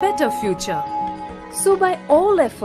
better future. So by all efforts,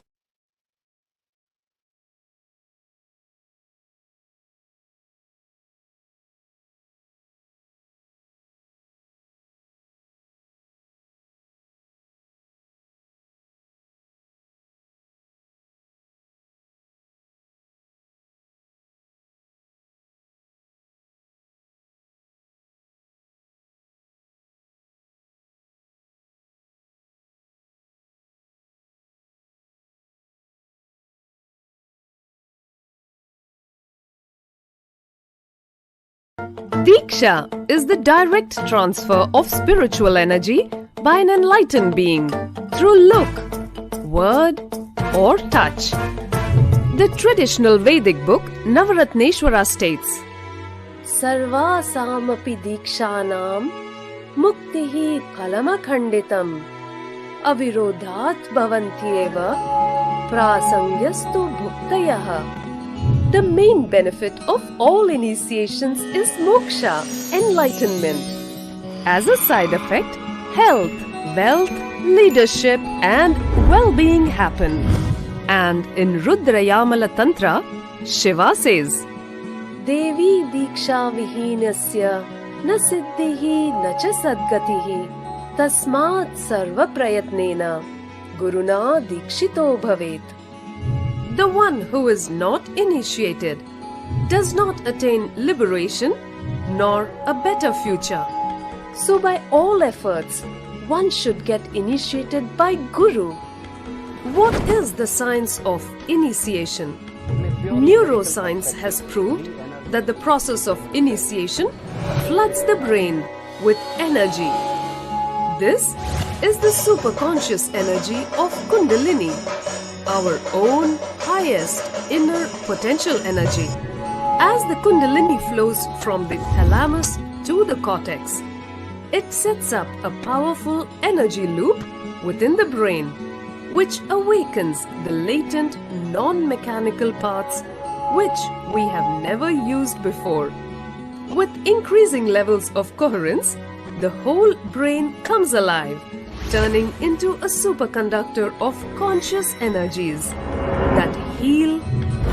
Diksha is the direct transfer of spiritual energy by an enlightened being through look, word, or touch. The traditional Vedic book Navaratneshwara states, Sarva samapi dikshanam muktihi phalamakhanditam avirodhat bhavantyeva prasangyastu bhuktayah. The main benefit of all initiations is moksha, enlightenment. As a side effect, health, wealth, leadership and well-being happen. And in Rudrayamala Tantra, Shiva says, Devi diksha vihinasya na siddhihi na cha sadgatihi tasmat sarva prayatnena guruna dikshito bhavet. The one who is not initiated does not attain liberation nor a better future. So by all efforts, one should get initiated by Guru. What is the science of initiation? Neuroscience has proved that the process of initiation floods the brain with energy. This is the superconscious energy of Kundalini, our own highest inner potential energy. As the Kundalini flows from the thalamus to the cortex, it sets up a powerful energy loop within the brain, which awakens the latent non-mechanical parts which we have never used before. With increasing levels of coherence, the whole brain comes alive, turning into a superconductor of conscious energies that heal,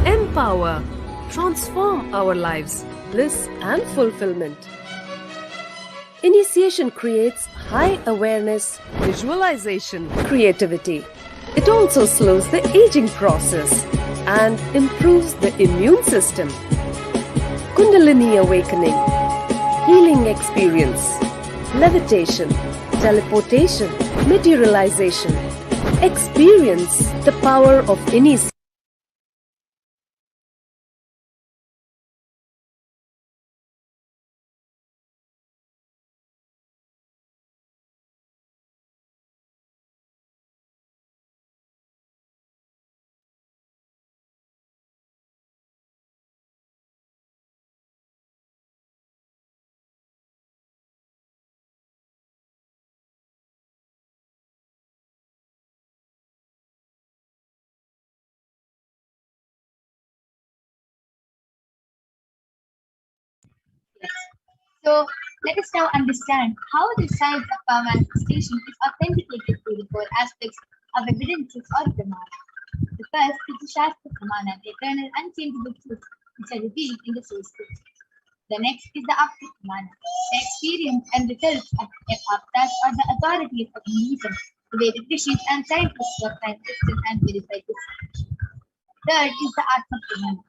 empower, transform our lives, bliss and fulfillment. Initiation creates high awareness, visualization, creativity. It also slows the aging process and improves the immune system. Kundalini awakening, healing experience, levitation, teleportation, materialization. Experience the power of initiation. So let us now understand how the science of power manifestation is authenticated through the four aspects of evidences or pramana. The first is the Shastra Pramana, the eternal unchangeable truths which are revealed in the source scriptures. The next is the Apti Pramana, the experience and results of Aptas or the authorities of Hinduism, the Vedic rishis and scientists who have tested and verified this. Third is the Atma Pramana,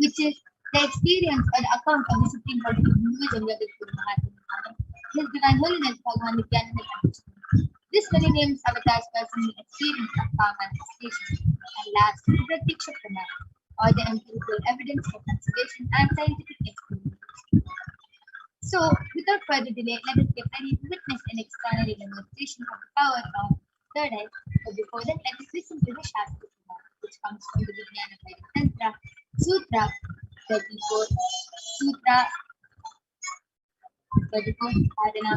which is the experience or the account of the Supreme Court of Hinduism, that is Guru Mahatma Muhammad, His Divine Holiness Bhagavan Nithyananda Paramashivam. This very name's avatar's personal experience of power manifestation. And last is the Pratiksha Pramana, or the empirical evidence of observation and scientific experiment. So, without further delay, let us get ready to witness an extraordinary demonstration of the power of third eye. But before that, let us listen to the Shastra Pramana, which comes from the Vijnana Vedic Tantra, Sutra 34, Sutra 34, Adana.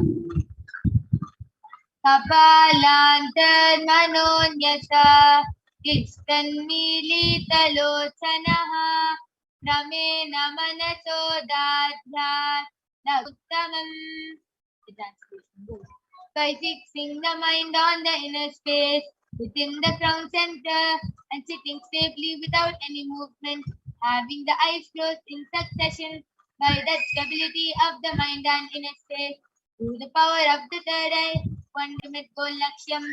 Kapalantarmanonyasa Tistanmilitalochanaha Ramena Manaso Dadhyat Uttamam. The translation goes. by fixing the mind on the inner space within the crown center and sitting stably without any movement, having the eyes closed in succession by that stability of the mind and inner space through the power of the third eye, one ultimate goal Lakshyam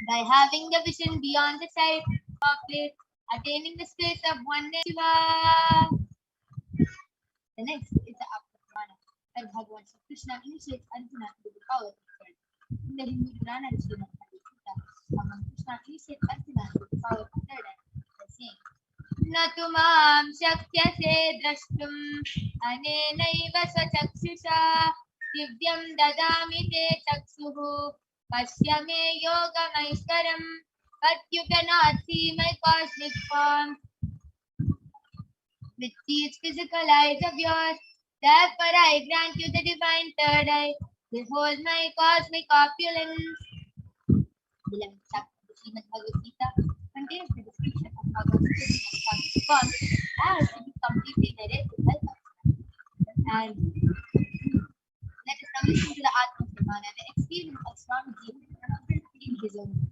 by having the vision beyond the sight of place, attaining the space of oneness Shiva. The next is the Apurana, where Bhagavan Shri Krishna initiates Arjuna with the power of God. In the Hindu Purana, Srimad Bhagavad Bhagavan Krishna initiates Arjuna with the power of third eye by saying, न तु मां शक्यसे द्रष्टुम् अनेनैव स्वचक्षुषा दिव्यं ददामि ते चक्षुः पश्य मे योगमैश्वरम् but you cannot see my cosmic form with these physical eyes of yours. Therefore I grant you the divine third eye. Behold my cosmic opulence. 11th chapter of the Srimad Bhagavad Gita contains the description of Bhagavad Gita form as to be completely narrated by Bhagavan. And let us now listen to the Atma Pramana, the experience of Swamiji in his own words.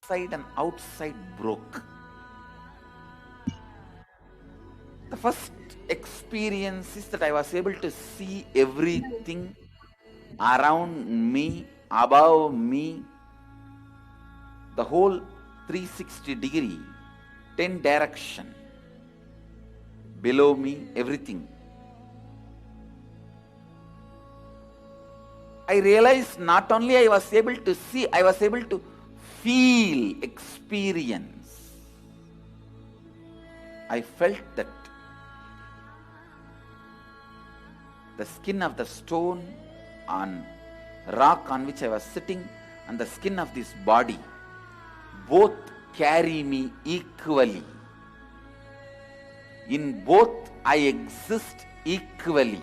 Inside and outside broke. The first experience is that I was able to see everything around me, above me, the whole 360-degree, 10 direction, below me, everything. I realized not only I was able to see, I was able to feel, experience. I felt that the skin of the stone on rock on which I was sitting and the skin of this body both carry me equally. In both I exist equally.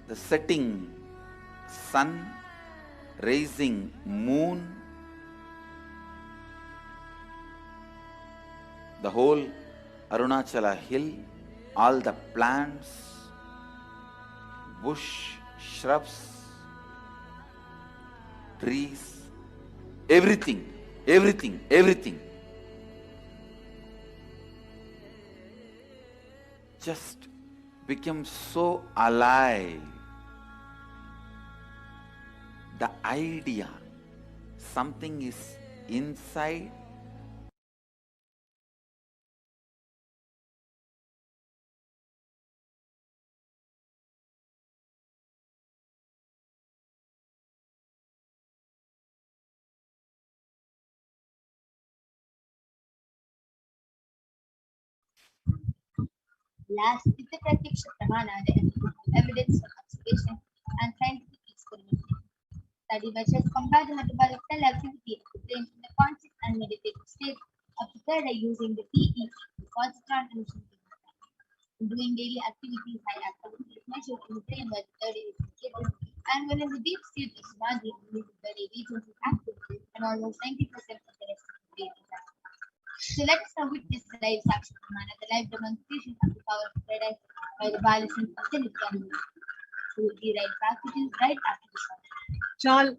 The setting sun, rising moon, the whole Arunachala hill, all the plants, bush, shrubs, trees, everything, everything, everything. Just became so alive. The idea, something is inside, Last is the Pratiksha Pramana, the evidence for observation and scientific experimentation. Study measures compare the metabolic cell activity of the brain in the conscious and meditative state of the third eye using the PEC, the positron emission technique. In doing daily activities, high activity is measured in the brain where the third eye is located, and when in the deep state of samadhi, the third eye region is active, and almost 90% of the rest of the brain is active. So let's now witness the live Sakshi Pramana, the live demonstration of the power of the third eye by the balancing of the Nithyananda. So we'll be right back with you right after the song. Chal.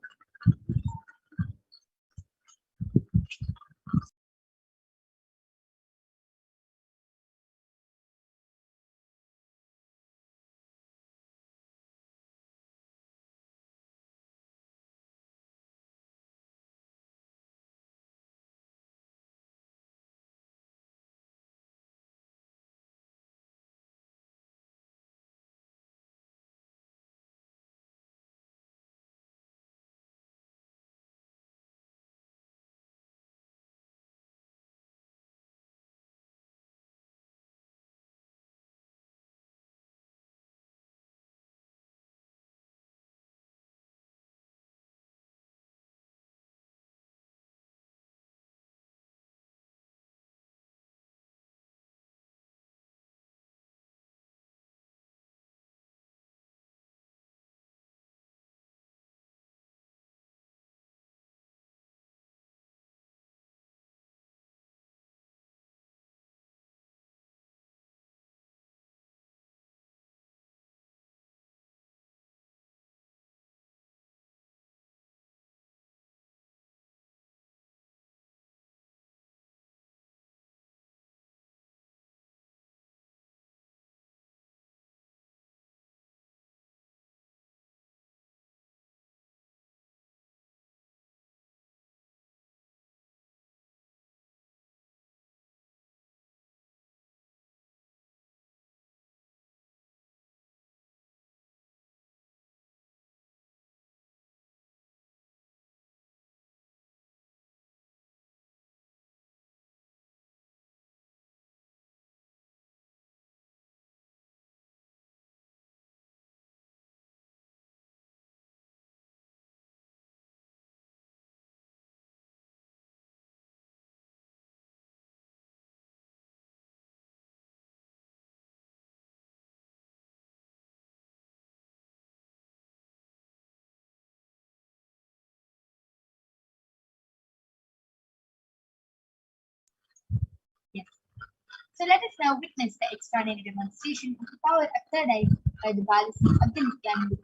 So let us now witness the extraordinary demonstration of the power of third eye by the balism of the Nithyananda.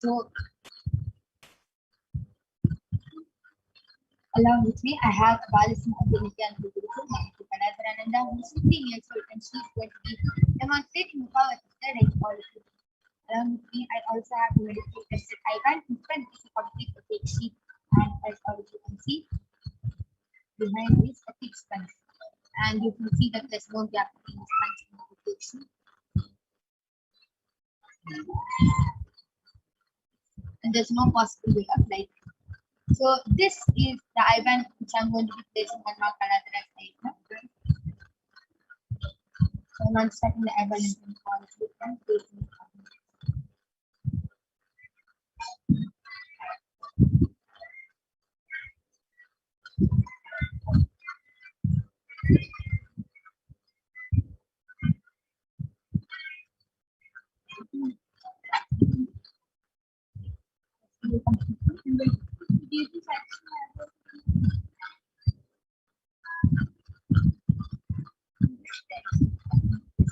So along with me, I have a balism of the Nithyananda Paramashivoham, who is 15 years old, and she is going to be demonstrating the power of third eye to all of you. Along with me, I also have the medical tested eye band in front is a complete opaque sheet, and as all of you can see, behind is a thick sponge. And you can see that there's no gap between the sponge and the opaque sheet. And there's no possible way of light. So this is the eye band which I'm going to be placing on my unauthorized eye. So I'm not starting the eye band in policy and placing it on.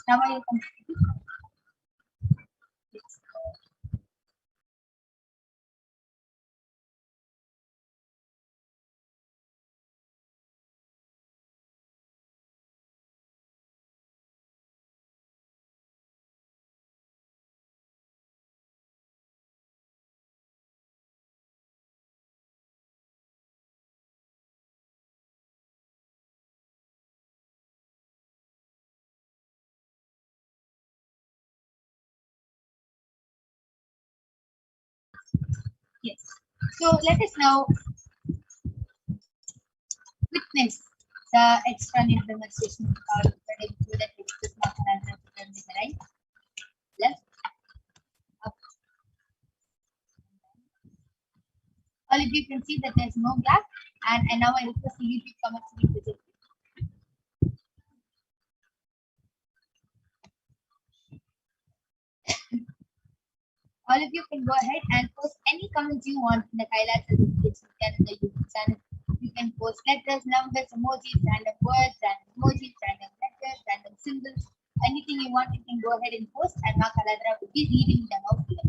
Now are you comfortable? Yes. Yes. So let us now witness the extraordinary demonstration of the power of third eye through the text of Nithyananda Paramashivoham, right? Left, up. All of you can see that there's no gap, and now I request you to come up to the present. All of you can go ahead and post any comments you want in the Kailash Canada YouTube channel. You can post letters, numbers, emojis, random words, random emojis, random letters, random symbols. Anything you want, you can go ahead and post, and Ma Kaladra will be reading them out here.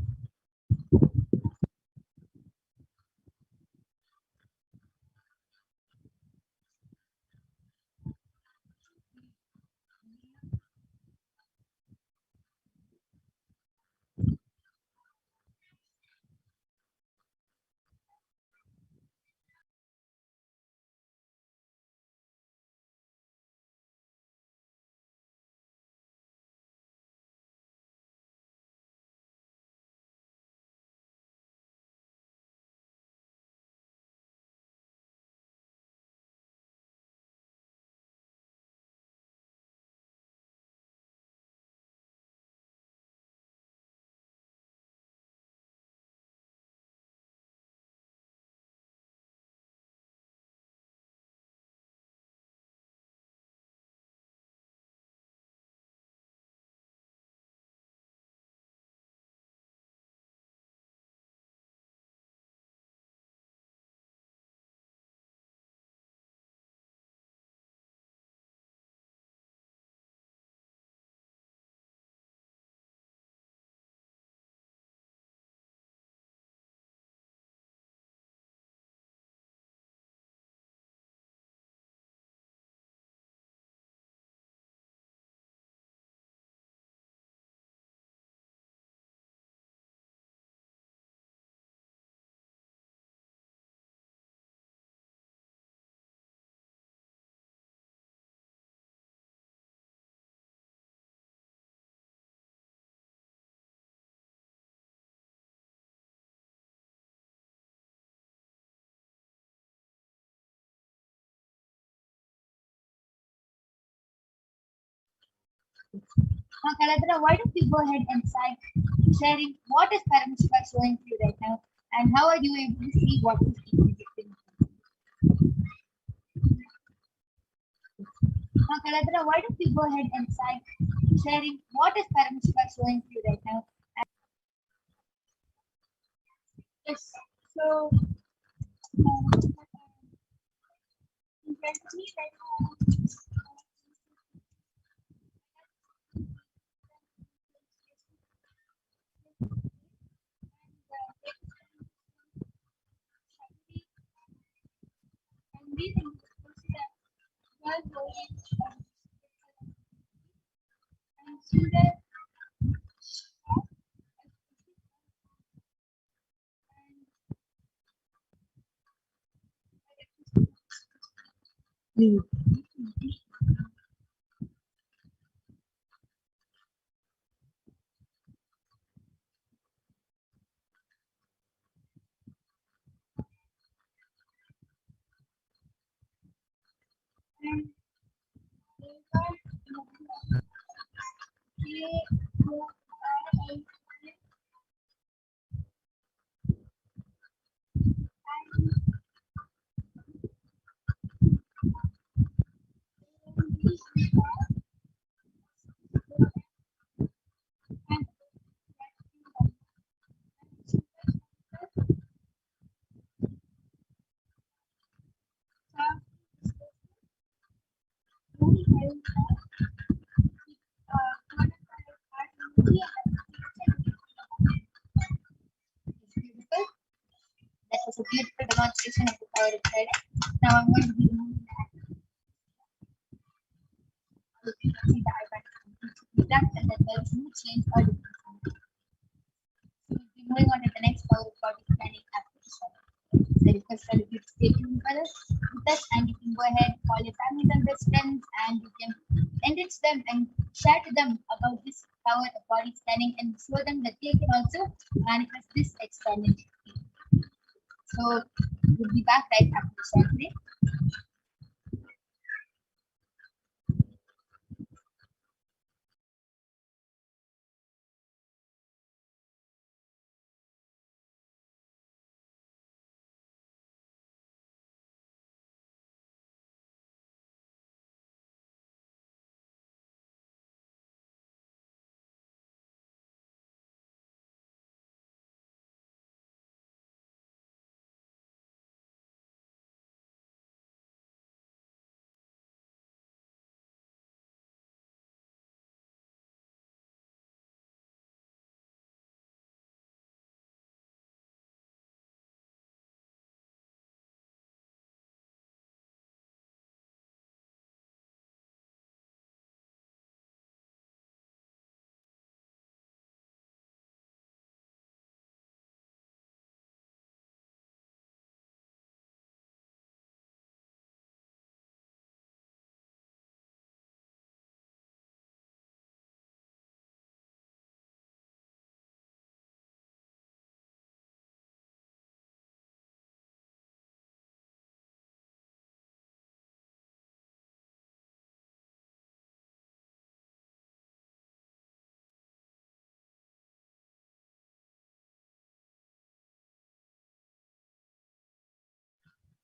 Ma Kaladra, why don't you go ahead and start sharing what is Paramashiva showing to you right now, and how are you able to see what is being depicted? Ma Kaladra, why don't you go ahead and start sharing what is Paramashiva showing to you right now? Yes. So, in front of me right now, That was a beautiful demonstration of the power of prayer. Now I'm going to be moving the and that there is no change or difference. So we'll be moving on to the next power of body scanning application. The request for you to stay tuned with us, and you can go ahead, call your family members, friends, and you can enrich them and share to them about this power of body scanning and show them that they can also manifest this expanded. So we'll be back right after the short break.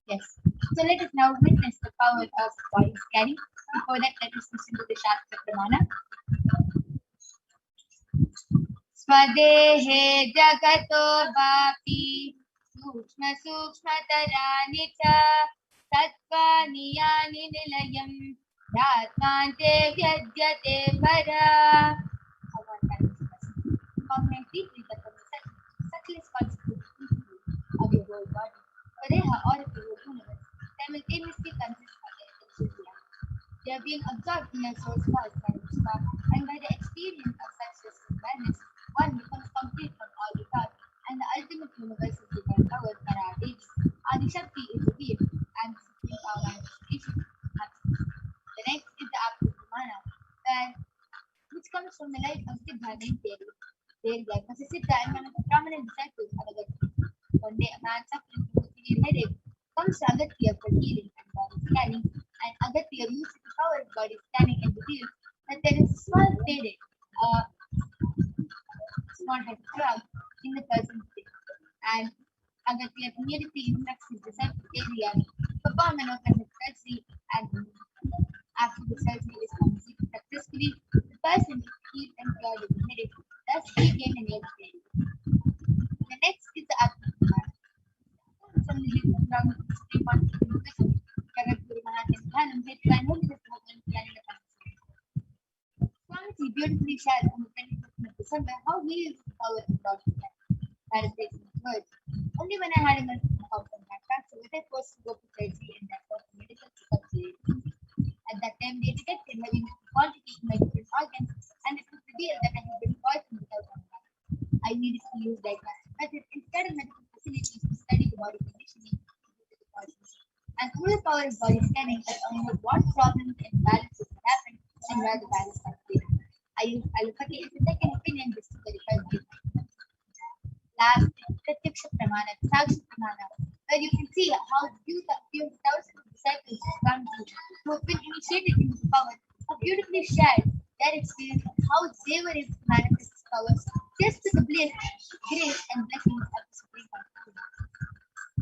Yes. So let us now witness the power of body scanning. Before that, let us listen to the Shastra Pramana. Swadehe jagato vapi sukshma sukshmataraani cha tattvani yani nilayam yatmante vyadyate para. Comment deeply that the subtlest constitution of your whole body, Pareha or of your whole universe, simultaneously consists of essential reality. They are being absorbed in a source caused by Vishwa, and by the experience of such system awareness, one becomes complete from all without, and the ultimate universal divine power, Paradevi, Adi Shakti is revealed, and the supreme power manifestation happens. The next is the absolute mana, which comes from the light of Siddha named Devi. There was a Siddha and one of the prominent disciples of Agatya. One day, a man suffering from a severe headache comes to Agatya for healing and body scanning, and Agatya uses the power of body scanning and reveals that there is a small faded, small head frog in the person's face. And Agatya immediately instructs his disciple Adrian to perform an open head surgery, and after the surgery is completed successfully, the person is healed and cured of the headache, thus regain an age day. The next is the Atma. From the Hindu ground of the Supreme Constitution, Jagat Guru Mahatma and Holiness Bhagavan planning the country. Swamiji beautifully shares on the 25th of December how he used the power of God to paraphrasing his words. Only when I had a mental house and had fracture was I forced to go to surgery and therefore for medical checkup. At that time, they detected heavy metal quantity in my different organs, and it was revealed that I had been poisoned without contact. I needed to use diagnostic methods instead of medical facilities to study the body conditioning due to the poison. And through the power of body scanning, I uncovered what problems and imbalances had happened and where the balance had failed. I used allopathy as a second opinion just to verify the last Pratyaksha Pramana, Sakshi Pramana, where you can see how few thousands of disciples who have been initiated into the power have beautifully shared their experience of how they were able to manifest this power just with the bliss, grace, and blessings of the Supreme Consciousness.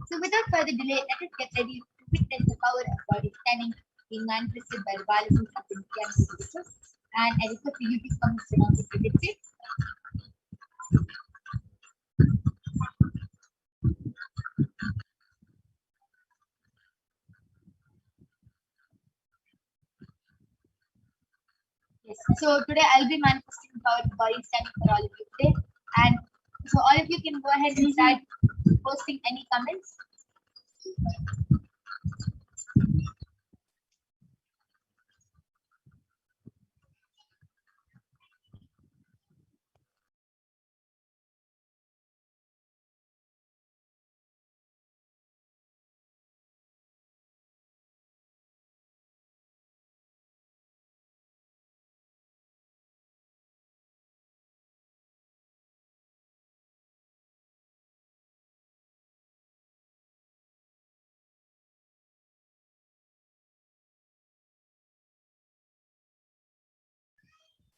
So without further delay, let us get ready to witness the power of body scanning being manifested by the balances of the Nithyananda. And I request you to come and pronounce it with it. Yes. So today I'll be manifesting the power of body scanning for all of you today. And so all of you can go ahead and start posting any comments.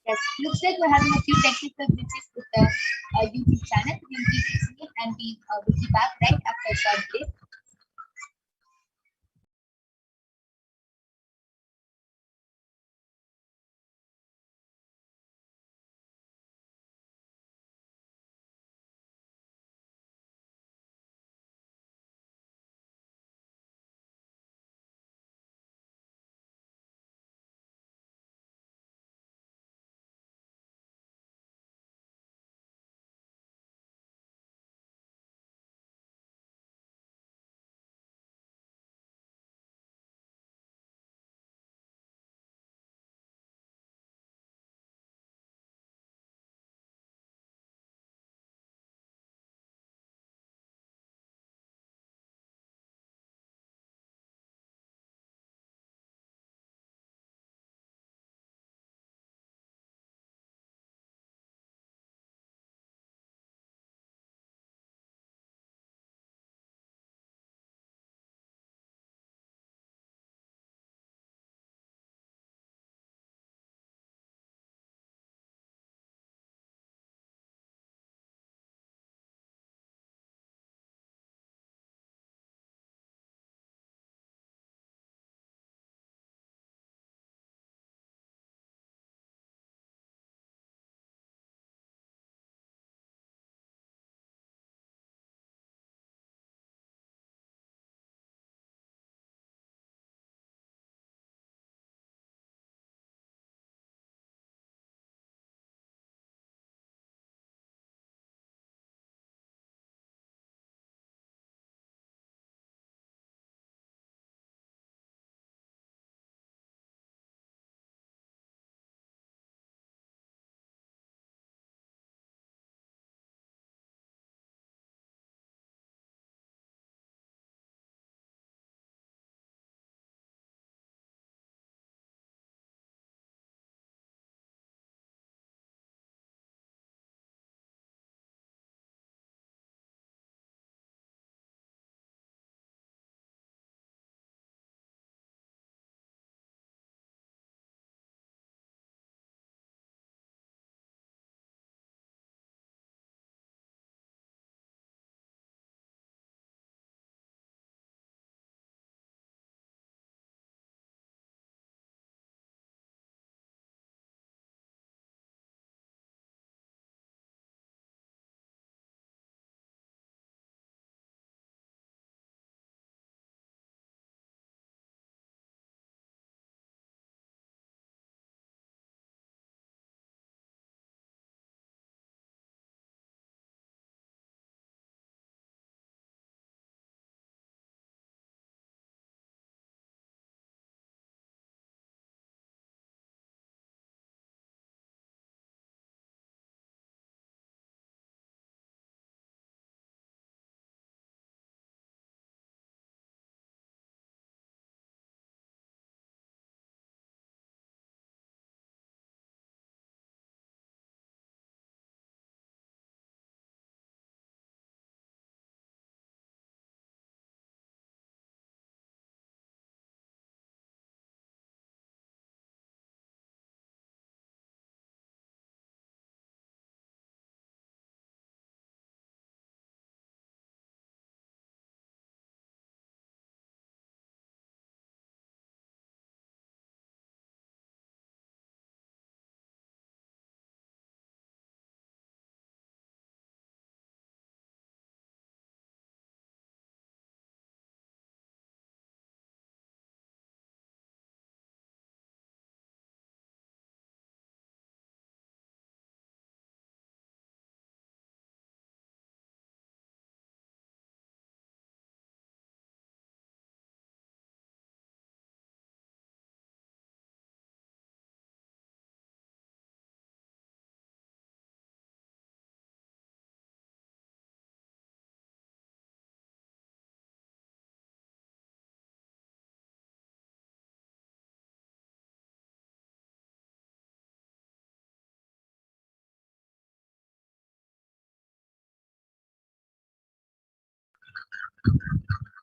Yes, looks like we're having a few technical glitches with the YouTube channel. We'll be fixing it and we'll be back right after a short break.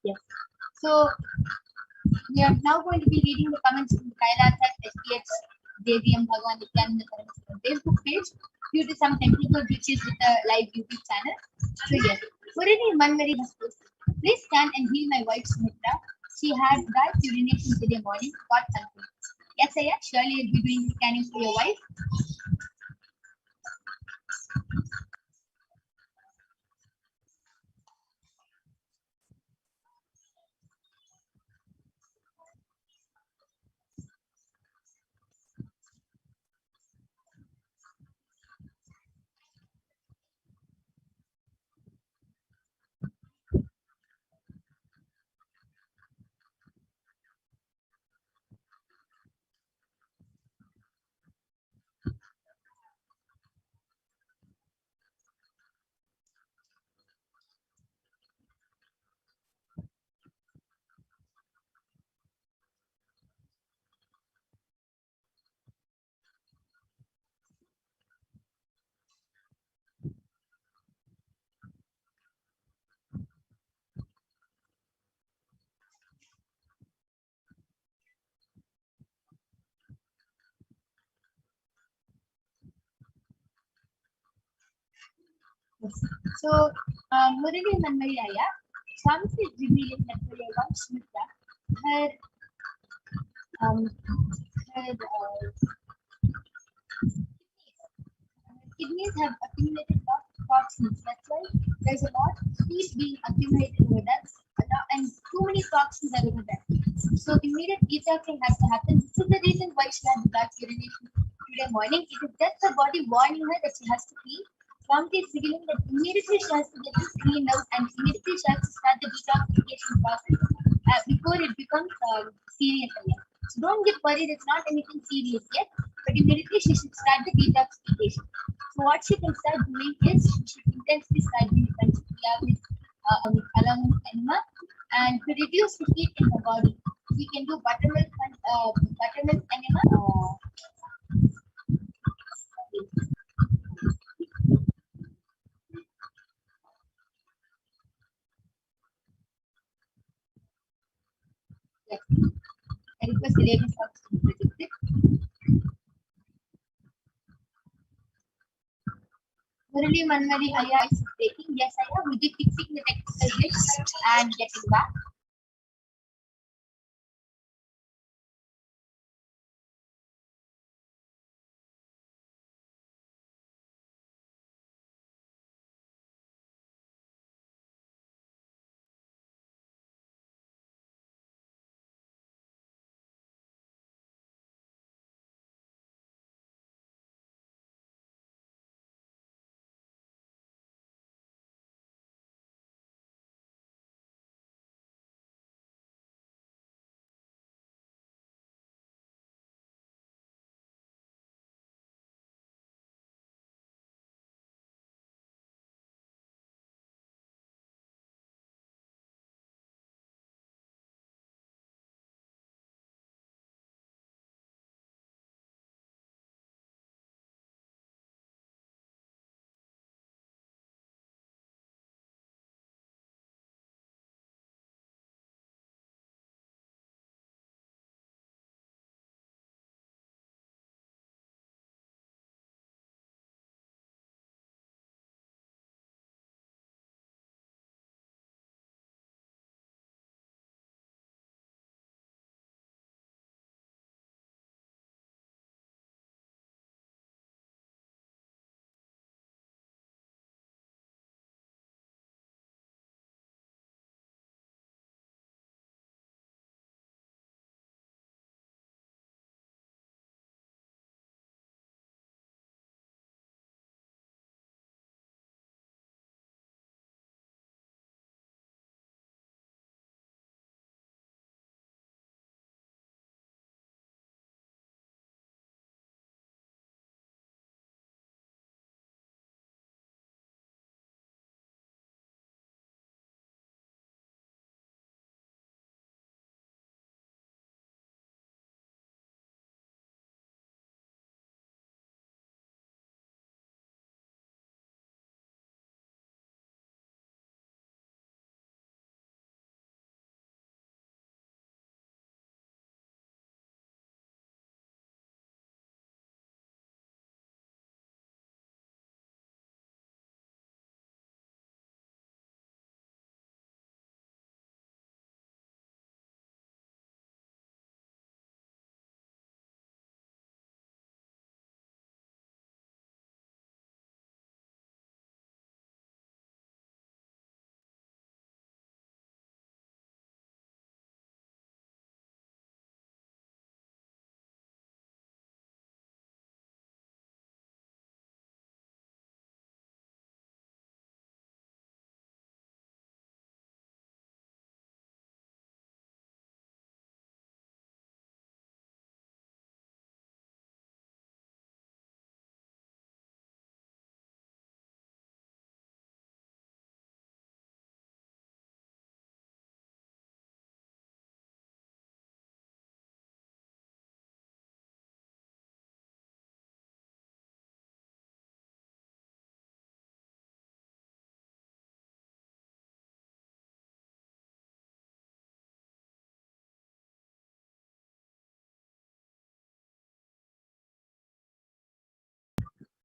Yes. So we are now going to be reading the comments from Kailash at HDH Nithyananda Paramashivam Facebook page due to some technical glitches with the live YouTube channel. So yes, Purani Manmari has posted. Please scan and heal my wife Sumitra. She had died urination today morning. Got something. Yes, Aya, surely you'll be doing scanning for your wife. Yes. So, Murali Manmariyaya, Shamsi is revealing that for your wife Smita, her, her kidneys have accumulated lot of toxins. That's why there's a lot of heat being accumulated over that, and too many toxins are over there. So immediate detoxing has to happen. This is the reason why she had blood urination today morning. It is just the body warning her that she has to pee. From this feeling that immediately she has to get this cleaned out and immediately she has to start the detoxification process before it becomes serious again. So don't get worried, it's not anything serious yet, but immediately she should start the detoxification. So what she can start doing is she should intensely start doing Panchakriya with along with enema, and to reduce the heat in the body, we can do buttermilk enema. Yes, I request the ladies to predict it. Murali Manmari Aya is taking. Yes, Aya, we'll be fixing the technical glitch and getting back.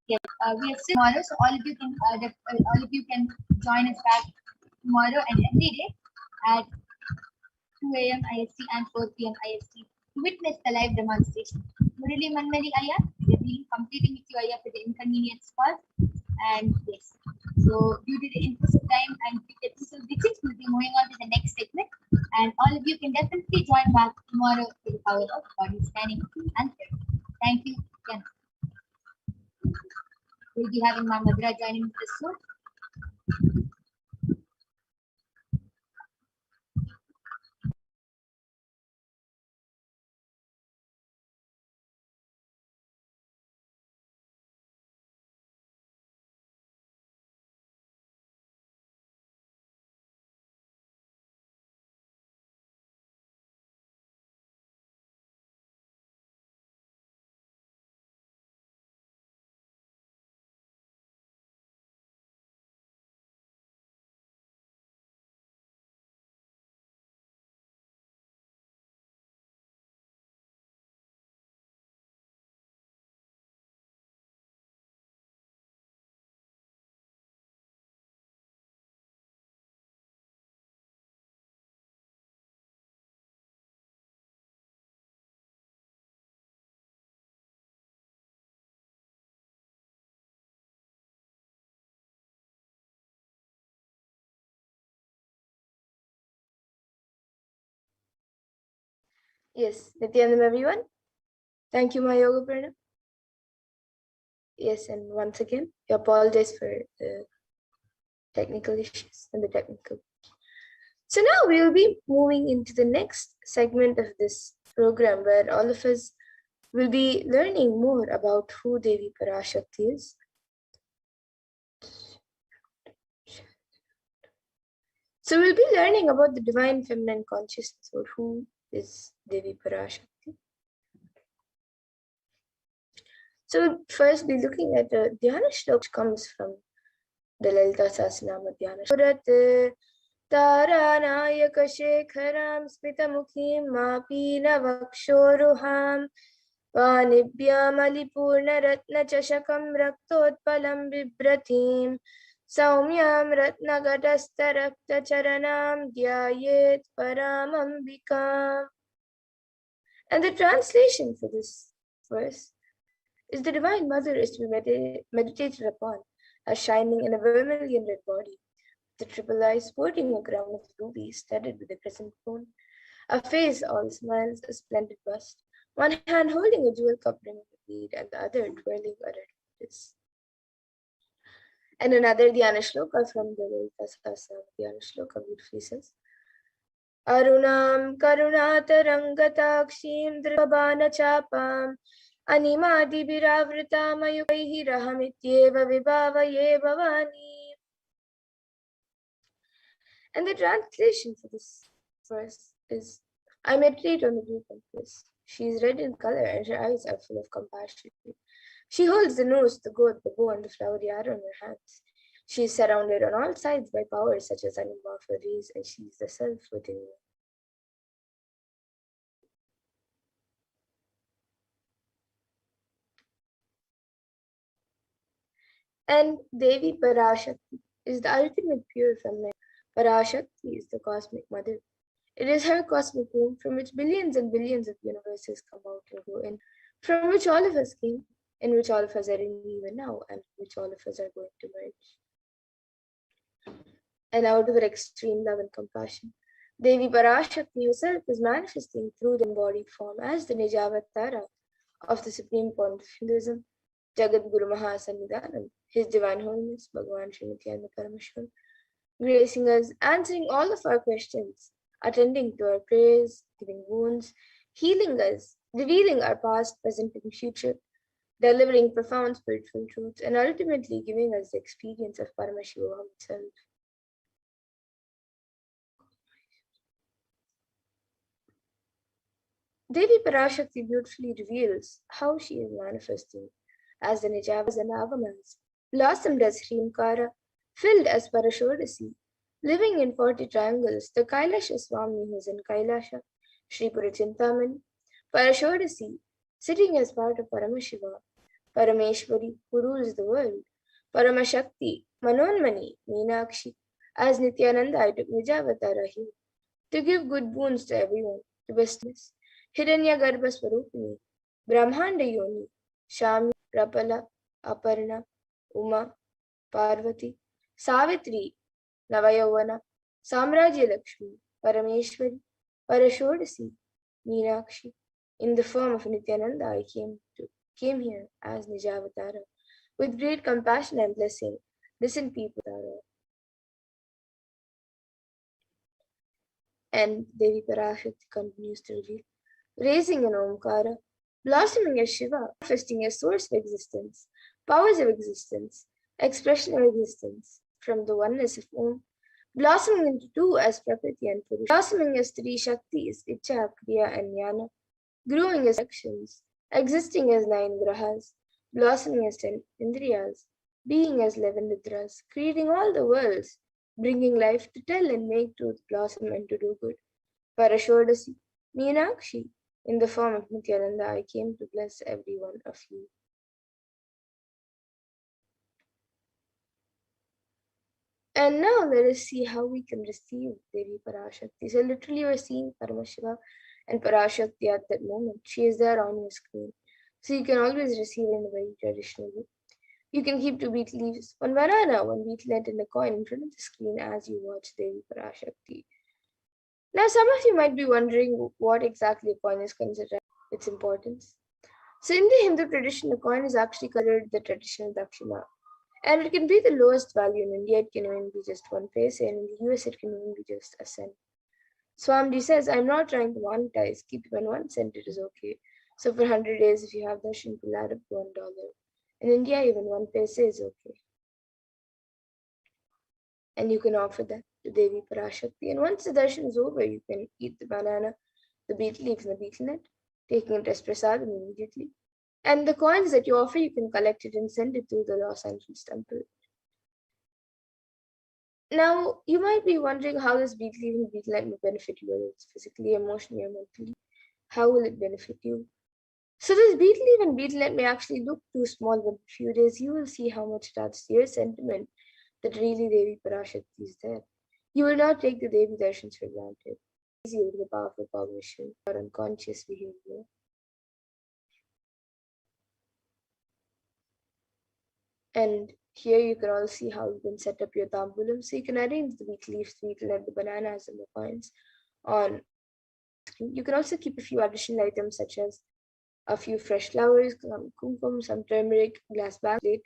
Yes, we are still tomorrow, so all of you can join us back tomorrow and every day at 2 a.m. IST and 4 p.m. IST to witness the live demonstration. Murali Manmali Aya, we are really completing with you Aya for the inconvenience part. And yes, so due to the interest of time and episode 6, we'll be moving on to the next segment. And all of you can definitely join back tomorrow to the power of body scanning and prayer. Thank you. Again. We'll be having Mama Madra joining us soon. Yes, Nithyananda everyone. Thank you, my yoga partner. Yes, and once again, I apologize for the technical issues and the technical. So now we will be moving into the next segment of this program where all of us will be learning more about who Devi Parashakti is. So we'll be learning about the divine feminine consciousness, or who is Devi Parashakti. So we'll first be looking at the Dhyana Shlok, which comes from the Lalita Sahasranama Dhyana Shlok. Taranayakashekharam smitamukhim mapina vakshoruham Vanibhyamaliporna ratna chashakam raktotpalam bibrathim Saumyam ratnagatasta rakta charanam dhyayet paramambikam. And the translation for this verse is: the Divine Mother is to be meditated upon as shining in a vermilion red body, the triple eyes sporting a crown of rubies studded with a crescent moon, a face all smiles, a splendid bust, one hand holding a jewel cup ring of bead and the other twirling a red lotus. And another Dhyana Shloka from the Lalita Sahasranama Dhyana Shloka beautifully says: Arunam karunatarangataakshim dribhabana chapam animadi biravrita mayukaihi rahamityeva vibhavaye bhavani. And the translation for this verse is: I meditate on the blue compass. She is red in color and her eyes are full of compassion. She holds the nose, the goat, the bow, and the flowery arrow in her hands. She is surrounded on all sides by powers such as Anima for rays, and she is the self within you. And Devi Parashakti is the ultimate pure feminine. Parashakti is the cosmic mother. It is her cosmic womb from which billions and billions of universes come out and go in, from which all of us came, in which all of us are in even now, and which all of us are going to merge. And out of her extreme love and compassion, Devi Parashakti herself is manifesting through the embodied form as the Nijavatara of the supreme point of Hinduism, Jagat Guru Mahasannidhanam, His Divine Holiness, Bhagavan Sri Nithyananda Paramashivam, gracing us, answering all of our questions, attending to our prayers, giving wounds, healing us, revealing our past, present, and future, delivering profound spiritual truths, and ultimately giving us the experience of Paramashivoham itself. Devi Parashakti beautifully reveals how she is manifesting as the Nijavas and Avamas, blossomed as Hrimkara, filled as Parashodasi, living in 40 triangles, the Kailasha Swami who is in Kailasha, Sri Purachintaman, Parashodasi, sitting as part of Paramashiva, Parameshwari, who rules the world. Paramashakti, Manonmani, Meenakshi. As Nithyananda, I took Nijavatara here to give good boons to everyone, to bestness. Hiranya Garbha Swarupini, Brahmanda Yoni, Shami, Rapala, Aparna, Uma, Parvati, Savitri, Navayavana, Samrajya Lakshmi, Parameshwari, Parashodasi, Meenakshi. In the form of Nityananda, I came here as Nijavatara. With great compassion and blessing, listen people, Tara. And Devi Parashakti continues to reveal, raising an Omkara, blossoming as Shiva, manifesting as source of existence, powers of existence, expression of existence, from the oneness of Om, blossoming into two as Prakriti and Purusha, blossoming as three Shaktis, Icha, Kriya, and Jnana, growing as actions, existing as 9 grahas, blossoming as 10 indriyas, being as 11 nidras, creating all the worlds, bringing life to tell and make truth blossom and to do good. Parashodasi, Meenakshi, in the form of Nityananda, I came to bless every one of you. And now let us see how we can receive Devi Parashakti. So literally we're seeing Paramashiva and Parashakti at that moment. She is there on your screen. So you can always receive in a very traditional way. You can keep 2 beet leaves, 1 banana, 1 beetlet and a coin in front of the screen as you watch Devi Parashakti. Now some of you might be wondering what exactly a coin is considered, its importance. So in the Hindu tradition, a coin is actually considered the traditional dakshina. And it can be the lowest value. In India, it can even be just 1 paise, and in the US, it can even be just a cent. Swamiji says, I'm not trying to monetize. Keep even 1 cent, it is okay. So for 100 days, if you have darshan, you will add up to $1. In India, even 1 paise is okay. And you can offer that to Devi Parashakti. And once the darshan is over, you can eat the banana, the beet leaves, and the betel nut, taking it as prasadam immediately. And the coins that you offer, you can collect it and send it to the Los Angeles temple. Now, you might be wondering how this beet leaf and betel nut will benefit you, whether it's physically, emotionally, or mentally. How will it benefit you? So this beet leaf and betel nut may actually look too small, but in a few days you will see how much it adds to your sentiment that really Devi Parashakti is there. You will not take the Devi darshans for granted. Easy with the powerful cognition or unconscious behavior. And here you can all see how you can set up your tambulam. So you can arrange the beet leaves, the betel nut, the bananas, and the coins on screen. You can also keep a few additional items such as a few fresh flowers, some kumkum, some turmeric, glass bag, plate.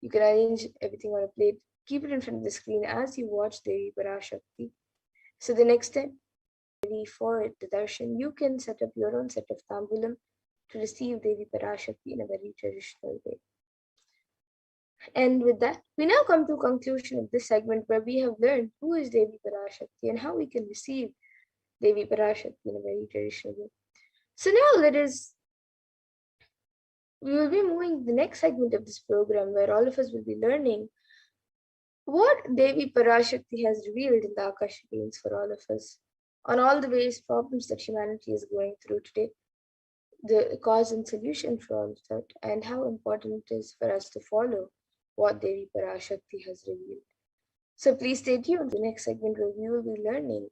You can arrange everything on a plate. Keep it in front of the screen as you watch Devi Parashakti. So the next step, for the darshan, you can set up your own set of tambulam to receive Devi Parashakti in a very traditional way. And with that, we now come to conclusion of this segment where we have learned who is Devi Parashakti and how we can receive Devi Parashakti in a very traditional way. So now we will be moving to the next segment of this program where all of us will be learning what Devi Parashakti has revealed in the Akashic fields for all of us on all the various problems that humanity is going through today, the cause and solution for all of that, and how important it is for us to follow what Devi Parashakti has revealed. So please stay tuned to the next segment where we will be learning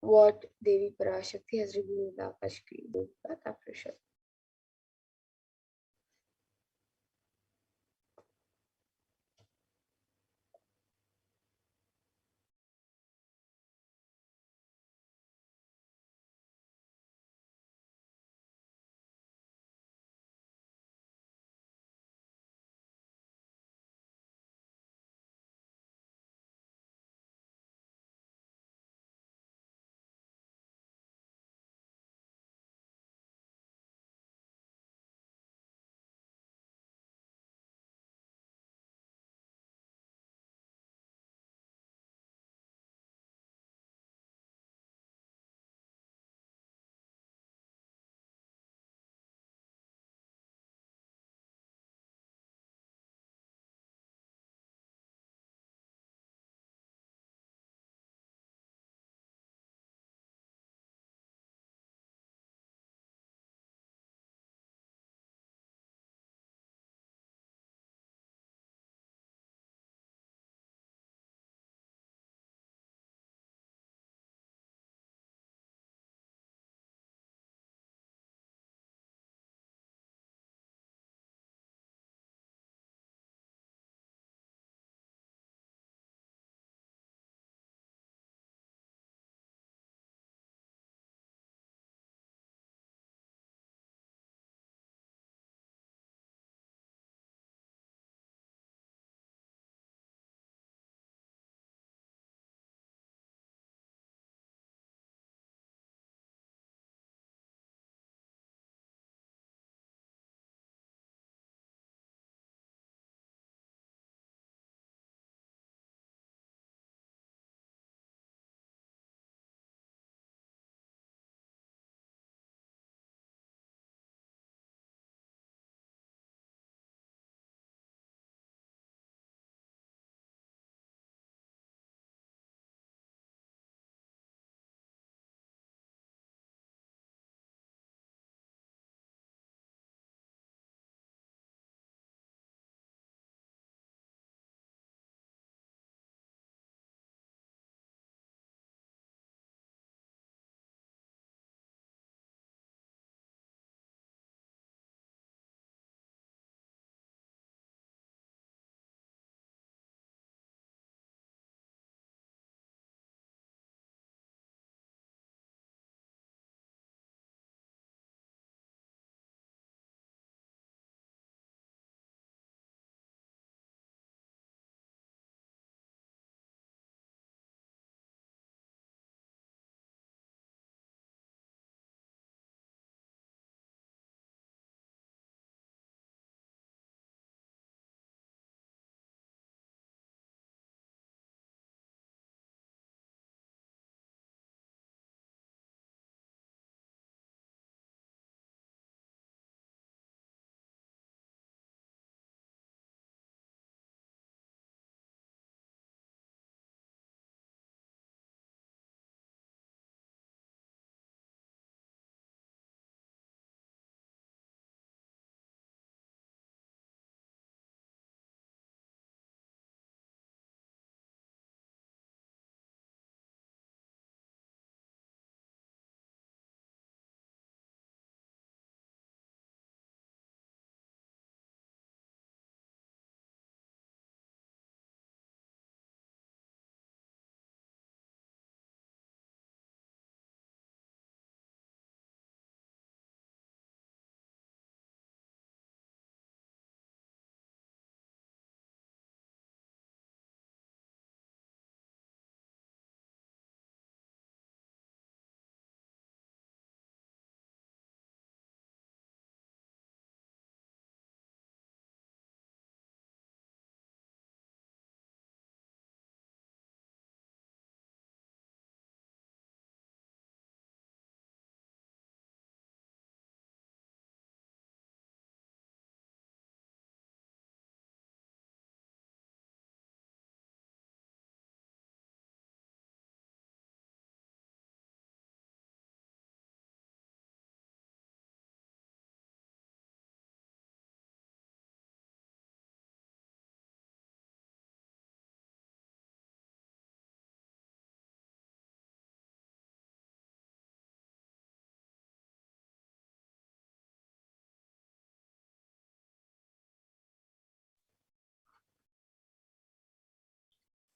what Devi Parashakti has revealed in the Akashic field. Back after a short.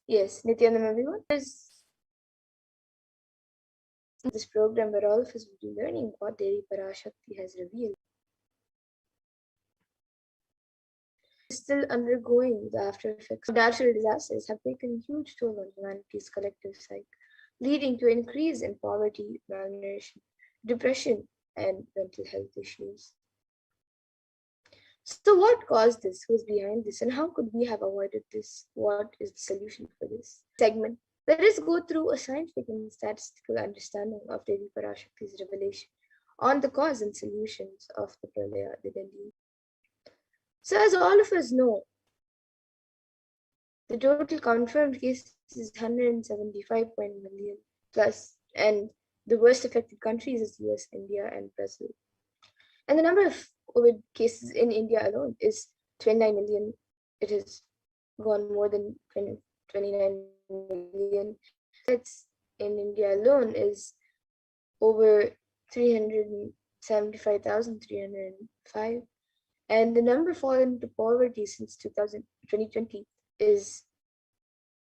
Yes, Nithyananda, everyone. There's this program where all of us will be learning what Devi Parashakti has revealed. Still undergoing the after effects. Natural disasters have taken a huge toll on humanity's collective psyche, leading to an increase in poverty, malnutrition, depression, and mental health issues. So, what caused this? Who's behind this? And how could we have avoided this? What is the solution for this segment? Let us go through a scientific and statistical understanding of Devi Parashakti's revelation on the cause and solutions of the Pralaya, the Delhi. So, as all of us know, the total confirmed cases is 175 million plus, and the worst affected countries is US, India, and Brazil. And the number of COVID cases in India alone is 29 million. It has gone more than 29 million. Deaths in India alone is over 375,305. And the number fallen into poverty since 2020 is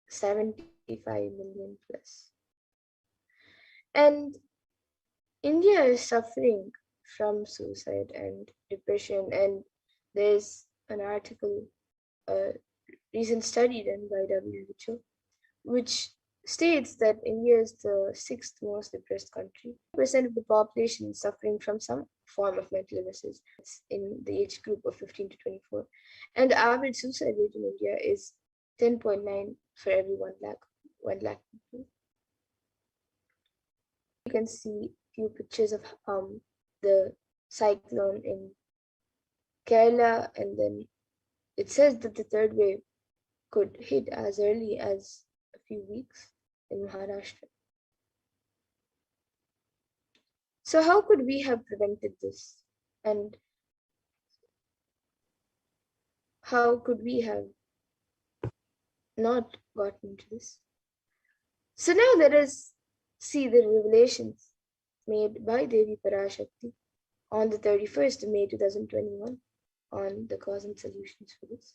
75 million plus. And India is suffering from suicide and depression, and there's an article, a recent study done by WHO, which states that India is the 6th most depressed country. 10% of the population is suffering from some form of mental illnesses. It's in the age group of 15 to 24. And the average suicide rate in India is 10.9 for every 1 lakh people. You can see few pictures of the cyclone in Kerala, and then it says that the third wave could hit as early as a few weeks in Maharashtra. So how could we have prevented this? And how could we have not gotten into this? So now let us see the revelations made by Devi Parashakti on the 31st of May 2021 on the cause and solutions for this.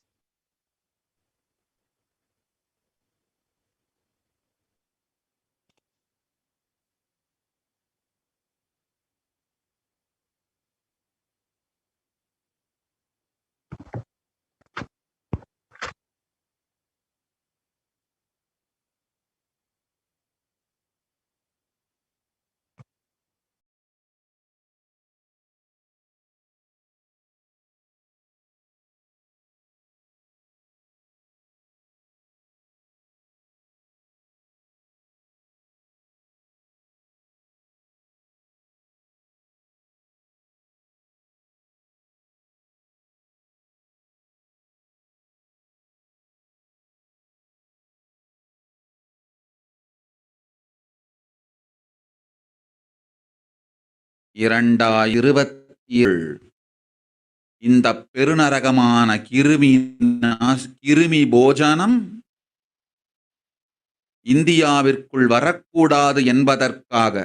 இந்த பெருநரகமான கிருமி போஜனம் இந்தியாவிற்குள் வரக்கூடாது என்பதற்காக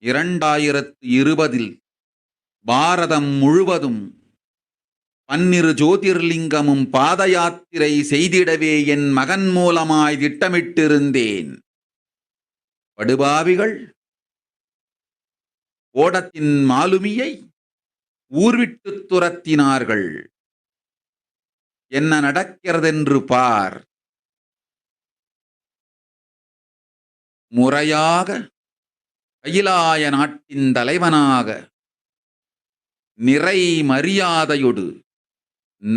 2020 பாரதம் முழுவதும் 12 ஜோதிர்லிங்கமும் பாத யாத்திரை செய்திடவே என் மகன் மூலமாய் திட்டமிட்டிருந்தேன். படுபாவிகள் ஓடத்தின் மாலுமியை ஊர்விட்டு துரத்தினார்கள். என்ன நடக்கிறதென்று பார். முறையாக கைலாய நாட்டின் தலைவனாக நிறை மரியாதையொடு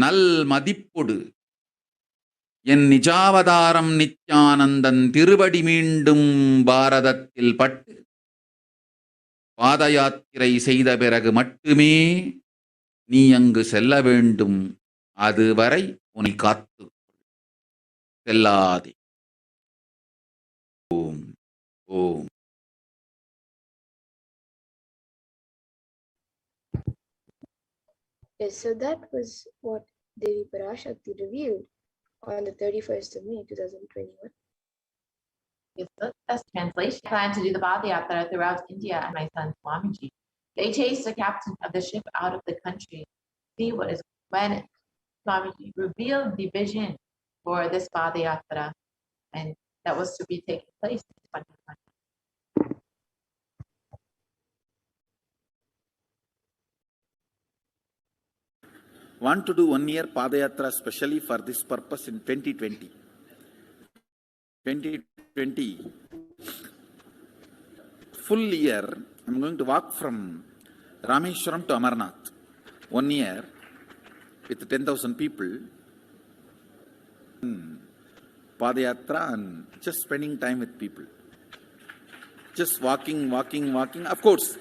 நல் மதிப்பொடு என் நிஜாவதாரம் நித்யானந்தன் திருவடி மீண்டும் பாரதத்தில் பட்டு பாத யாத்திரை செய்த பிறகு மட்டுமே நீ அங்கு செல்ல வேண்டும். அதுவரை உன்னை காத்து செல்லாதே. ஓம் ஓம். Yes, so that was what Devi Parashakti revealed on the 31st of May 2021. Yes, that's translation. I plan to do the Padayatra throughout India and my son Swamiji. They chased the captain of the ship out of the country. See what is when Swamiji revealed the vision for this Padayatra, and that was to be taking place in 2020. Want to do 1 year Padayatra specially for this purpose in 2020. 2020, full year, I'm going to walk from Rameshwaram to Amarnath. 1 year with 10,000 people. Padayatra and just spending time with people. Just walking. Of course,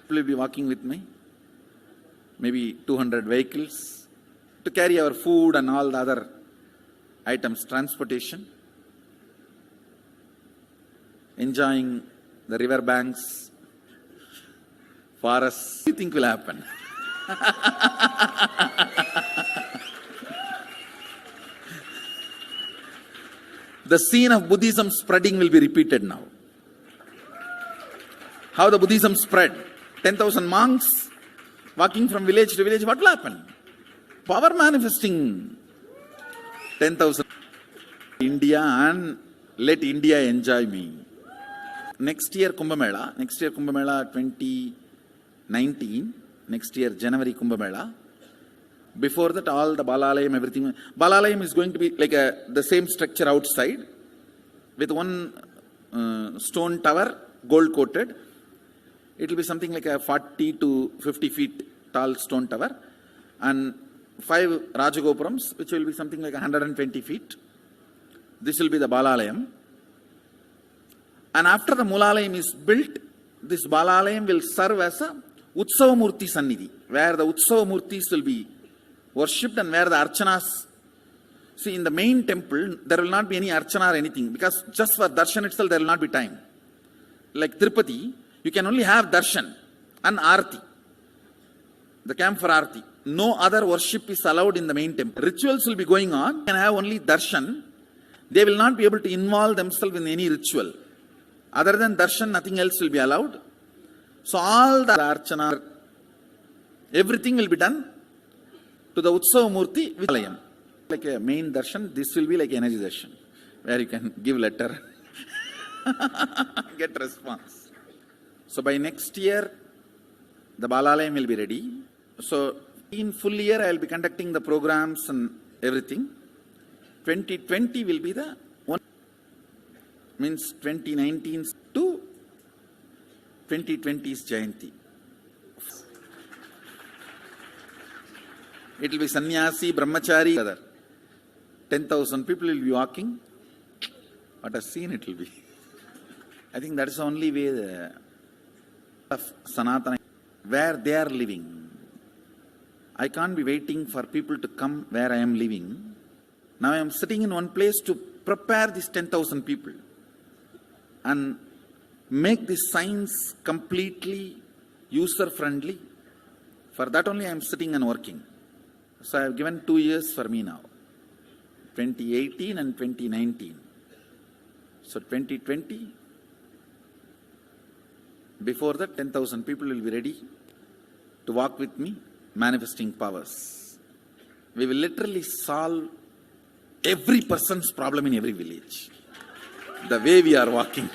people will be walking with me. Maybe 200 vehicles to carry our food and all the other items, transportation. Enjoying the river banks, forests. What do you think will happen? The scene of Buddhism spreading will be repeated now. How the Buddhism spread. 10,000 monks walking from village to village. What will happen? Power manifesting. 10,000. India, and let India enjoy me. Next year Kumbh Mela 2019. Next year January Kumbh Mela. Before that, all the Balalayam, everything. Balalayam is going to be like the same structure outside with one stone tower, gold coated. It will be something like a 40 to 50 feet tall stone tower, and 5 Rajagopurams, which will be something like 120 feet. This will be the Balalayam. And after the Mulalayam is built, this Balalayam will serve as a Utsava Murti Sannidhi, where the Utsava Murtis will be worshipped and where the Archanas. See, in the main temple, there will not be any Archana or anything, because just for Darshan itself, there will not be time. Like Tirupati, you can only have Darshan and Arti, the camp for Arti. No other worship is allowed in the main temple. Rituals will be going on. You can have only Darshan. They will not be able to involve themselves in any ritual. Other than Darshan, nothing else will be allowed. So all the Archana, everything will be done to the Utsava Murti Vijalayam. Like a main Darshan, this will be like energy Darshan, where you can give letter, get response. So by next year, the Balalayam will be ready. So in full year, I will be conducting the programs and everything. 2020 will be the one, means 2019 to 2020's Jayanti. It will be sannyasi, brahmachari, other. 10,000 people will be walking. What a scene it will be. I think that is the only way the of Sanatana, where they are living. I can't be waiting for people to come where I am living. Now I am sitting in one place to prepare these 10,000 people and make this science completely user-friendly. For that only I am sitting and working. So I have given 2 years for me now, 2018 and 2019. So 2020, before that 10,000 people will be ready to walk with me, manifesting powers. We will literally solve every person's problem in every village. The way we are walking,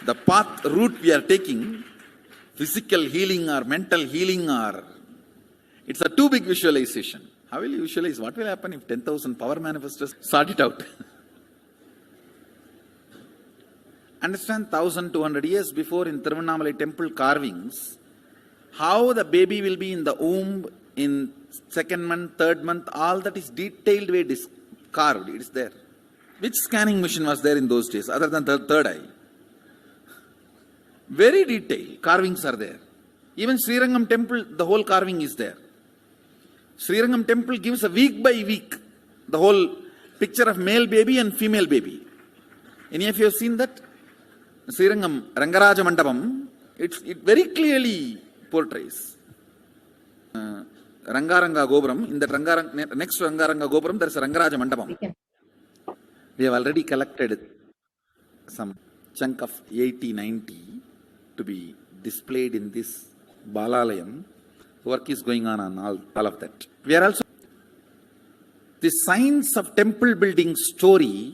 the path, route we are taking, physical healing or mental healing, or it's a too big visualization. How will you visualize? What will happen if 10,000 power manifestors sort it out? Understand, 1,200 years before in Tiruvannamalai temple carvings, how the baby will be in the womb in 2nd month, 3rd month, all that is detailed way carved. It is there. Which scanning machine was there in those days other than the third eye? Very detailed carvings are there. Even Srirangam temple, the whole carving is there. Srirangam temple gives a week by week the whole picture of male baby and female baby. Any of you have seen that? Srirangam Rangaraja Mandapam, it very clearly portrays. Rangaranga Gopuram, in that next to Rangaranga Gopuram, there is a Rangaraja Mandapam. We have already collected some chunk of 80-90 to be displayed in this Balalayam. Work is going on all of that. We are also The science of temple building story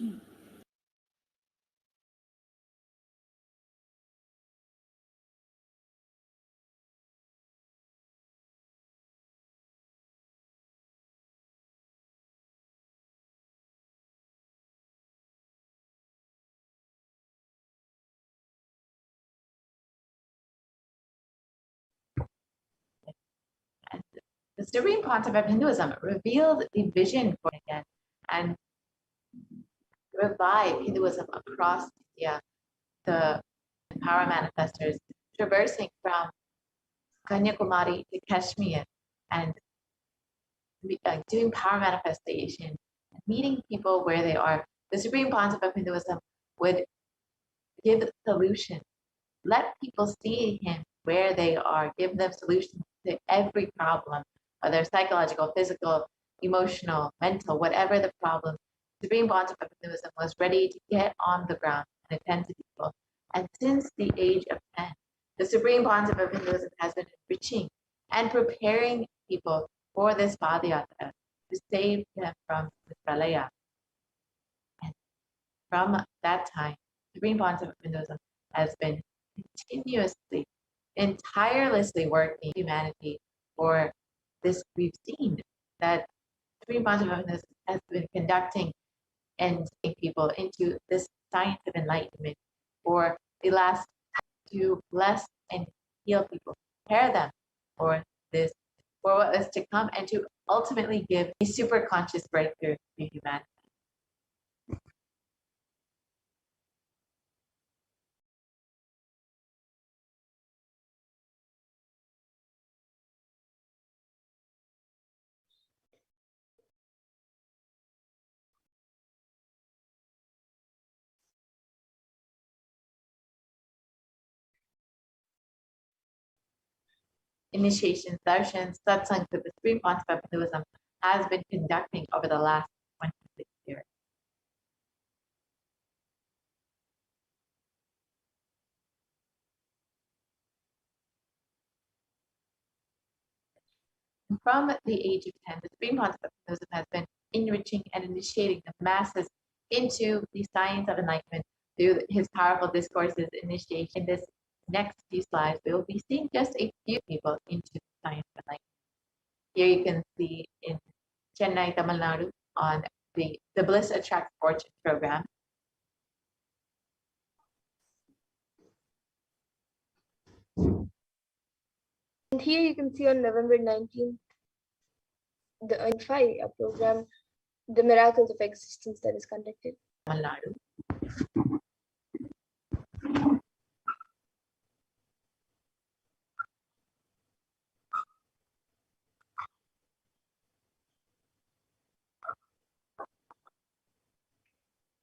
the Supreme Concept of Hinduism revealed the vision for again and revive Hinduism across India. The power manifestors traversing from Kanyakumari to Kashmir and doing power manifestation, meeting people where they are. The Supreme Concept of Hinduism would give solutions, let people see him where they are, give them solutions to every problem, whether psychological, physical, emotional, mental, whatever the problem. The Supreme Concept of Hinduism was ready to get on the ground and attend to people. And since the age of 10, the Supreme Concept of Hinduism has been enriching and preparing people for this Padayatra to save them from the Pralaya. And from that time, the Supreme Concept of Hinduism has been continuously and tirelessly working humanity for this. We've seen that Supreme Concept of Hinduism has been conducting and taking people into this science of enlightenment for the last to bless and heal people, prepare them for this, for what is to come, and to ultimately give a super conscious breakthrough to humanity. Initiations, darshans, satsangs that the Supreme Concept of Hinduism has been conducting over the last 26 years. From the age of 10, the Supreme Concept of Hinduism has been enriching and initiating the masses into the science of enlightenment through his powerful discourses, initiation. In this next few slides, we will be seeing just a few people into the science of enlightenment. Here you can see in Chennai, Tamil Nadu, on the Bliss Attract Fortune program. And here you can see on November 19th, the Unify program, the Miracles of Existence that is conducted. Tamil Nadu.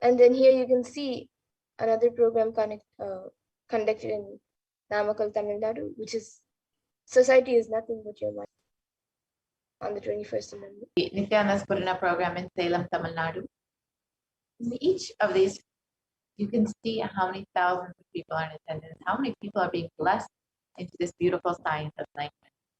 And then here you can see another program conducted in Namakkal, Tamil Nadu, which is Society is Nothing But Your Mind, on the 21st of November. The Nithyananda program in Salem, Tamil Nadu. In each of these, you can see how many thousands of people are in attendance, how many people are being blessed into this beautiful science of enlightenment.